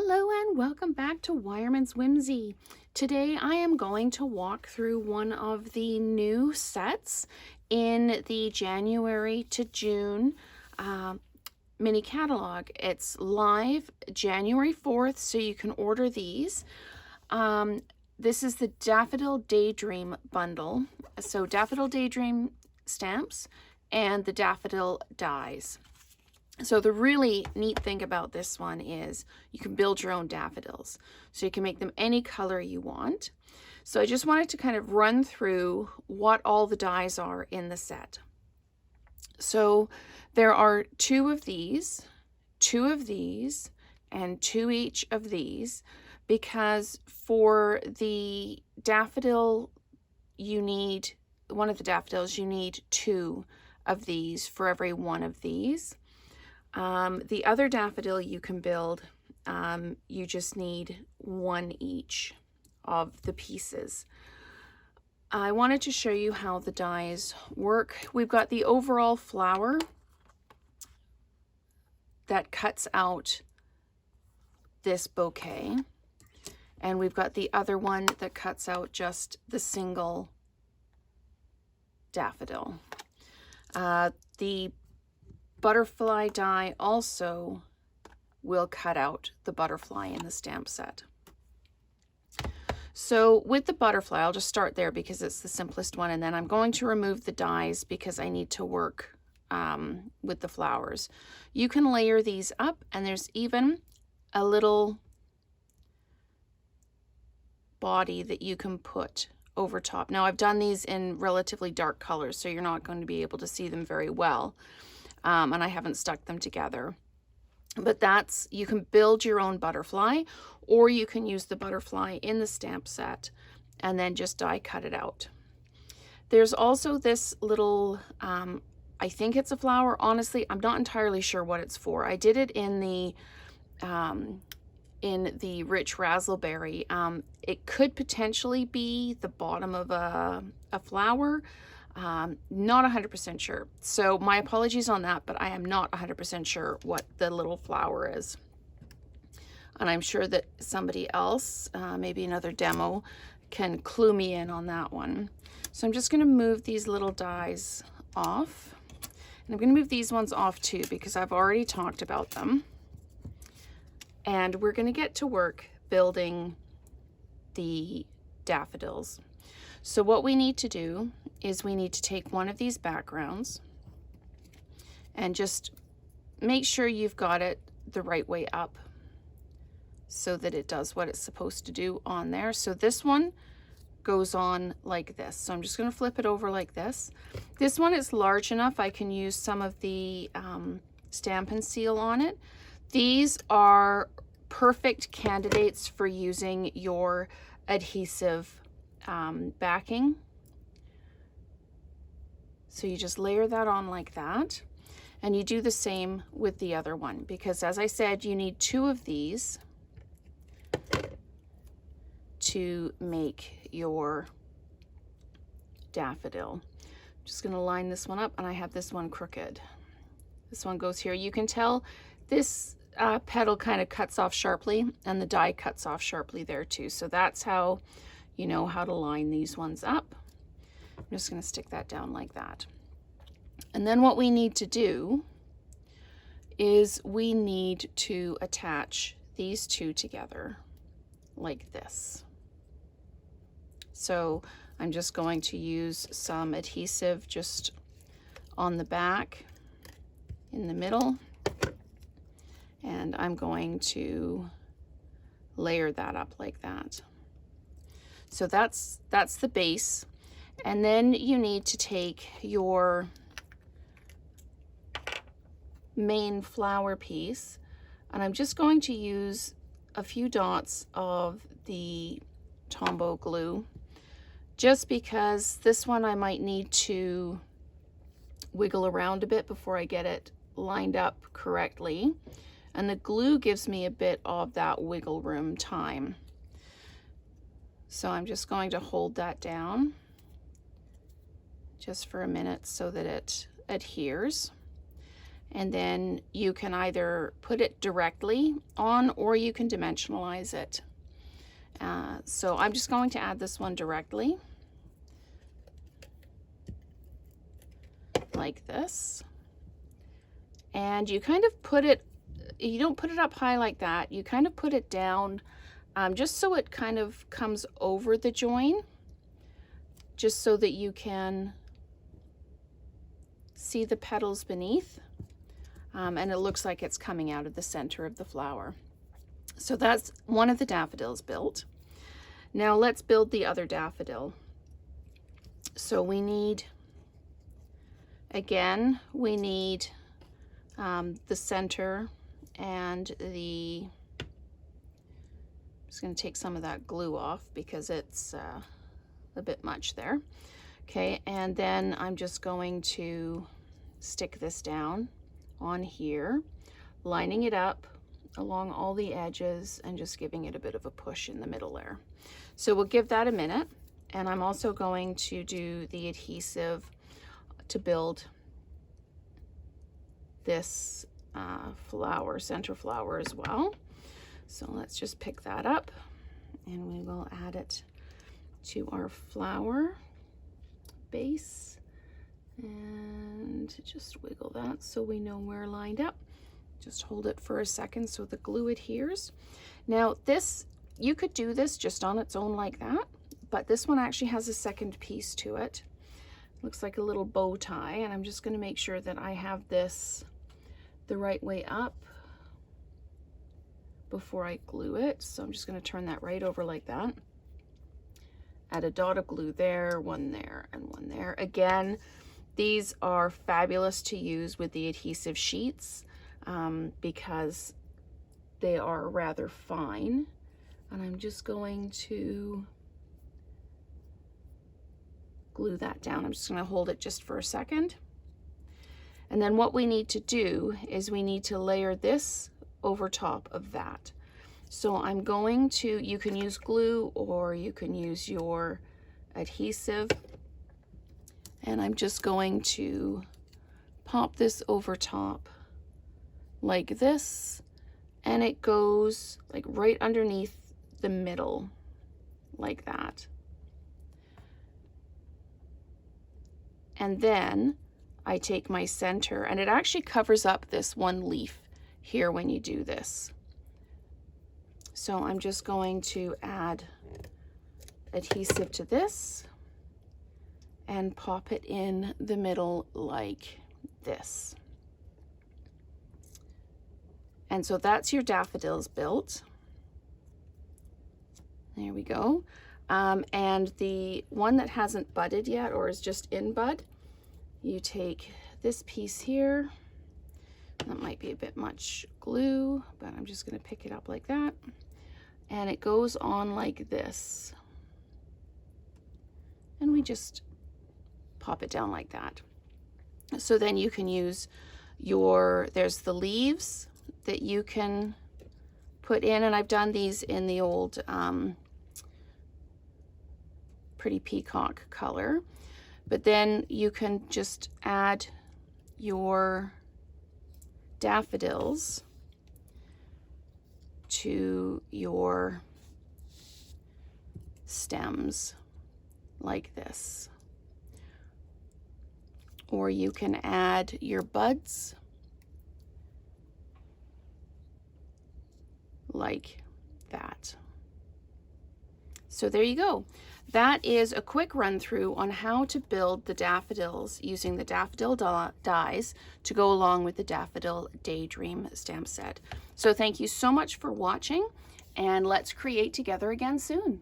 Hello and welcome back to Wireman's Whimsy. Today I am going to walk through one of the new sets in the January to June mini catalog. It's live January 4th, so you can order these. This is the Daffodil Daydream bundle. So Daffodil Daydream stamps and the Daffodil dies. So the really neat thing about this one is you can build your own daffodils. So you can make them any color you want. So I just wanted to kind of run through what all the dies are in the set. So there are two of these, and two each of these, because for the daffodil, one of the daffodils, you need two of these for every one of these. The other daffodil you can build, you just need one each of the pieces. I wanted to show you how the dies work. We've got the overall flower that cuts out this bouquet, and we've got the other one that cuts out just the single daffodil. The butterfly die also will cut out the butterfly in the stamp set. So with the butterfly, I'll just start there because it's the simplest one, and then I'm going to remove the dies because I need to work with the flowers. You can layer these up, and there's even a little body that you can put over top. Now I've done these in relatively dark colors, so you're not going to be able to see them very well. And I haven't stuck them together. But you can build your own butterfly, or you can use the butterfly in the stamp set and then just die cut it out. There's also this little, I think it's a flower. Honestly, I'm not entirely sure what it's for. I did it in the rich razzleberry. It could potentially be the bottom of a flower. Not 100% sure. So my apologies on that, but I am not 100% sure what the little flower is. And I'm sure that somebody else, maybe another demo, can clue me in on that one. So I'm just going to move these little dies off. And I'm going to move these ones off too because I've already talked about them. And we're going to get to work building the daffodils. So what we need to do is we need to take one of these backgrounds and just make sure you've got it the right way up so that it does what it's supposed to do on there. So this one goes on like this. So I'm just going to flip it over like this. This one is large enough I can use some of the Stampin' Seal on it. These are perfect candidates for using your adhesive backing. So you just layer that on like that, and you do the same with the other one, because as I said, you need two of these to make your daffodil. I'm just going to line this one up, and I have this one crooked. This one goes here. You can tell this petal kind of cuts off sharply, and the die cuts off sharply there too. So that's how you know how to line these ones up. I'm just going to stick that down like that. And then what we need to do is we need to attach these two together like this. So I'm just going to use some adhesive just on the back in the middle, and I'm going to layer that up like that. So that's the base. And then you need to take your main flower piece, and I'm just going to use a few dots of the Tombow glue, just because this one I might need to wiggle around a bit before I get it lined up correctly. And the glue gives me a bit of that wiggle room time. So I'm just going to hold that down just for a minute so that it adheres. And then you can either put it directly on or you can dimensionalize it. So I'm just going to add this one directly, like this. And you kind of put it, you don't put it up high like that, you kind of put it down just so it kind of comes over the join, just so that you can see the petals beneath. And it looks like it's coming out of the center of the flower. So that's one of the daffodils built. Now let's build the other daffodil. So we need, again, we need the center and I'm just going to take some of that glue off because it's a bit much there. Okay, and then I'm just going to stick this down on here, lining it up along all the edges and just giving it a bit of a push in the middle there. So we'll give that a minute, and I'm also going to do the adhesive to build this flower, center flower as well. So let's just pick that up and we will add it to our flower base. And just wiggle that so we know we're lined up. Just hold it for a second so the glue adheres. Now this, you could do this just on its own like that, but this one actually has a second piece to it. Looks like a little bow tie, and I'm just going to make sure that I have this the right way up before I glue it. So I'm just going to turn that right over like that. Add a dot of glue there, one there, and one there. Again, these are fabulous to use with the adhesive sheets because they are rather fine. And I'm just going to glue that down. I'm just going to hold it just for a second. And then what we need to do is we need to layer this over top of that. So I'm going to, you can use glue or you can use your adhesive. And I'm just going to pop this over top like this, and it goes like right underneath the middle like that. And then I take my center, and it actually covers up this one leaf here when you do this. So I'm just going to add adhesive to this and pop it in the middle like this. And so that's your daffodils built. There we go. And the one that hasn't budded yet or is just in bud, you take this piece here. That might be a bit much glue, but I'm just going to pick it up like that. And it goes on like this. And we just pop it down like that. So then you can use your, there's the leaves that you can put in, and I've done these in the old Pretty Peacock color. But then you can just add your daffodils to your stems like this. Or you can add your buds like that. So there you go. That is a quick run through on how to build the daffodils using the daffodil dies to go along with the Daffodil Daydream stamp set. So thank you so much for watching, and let's create together again soon.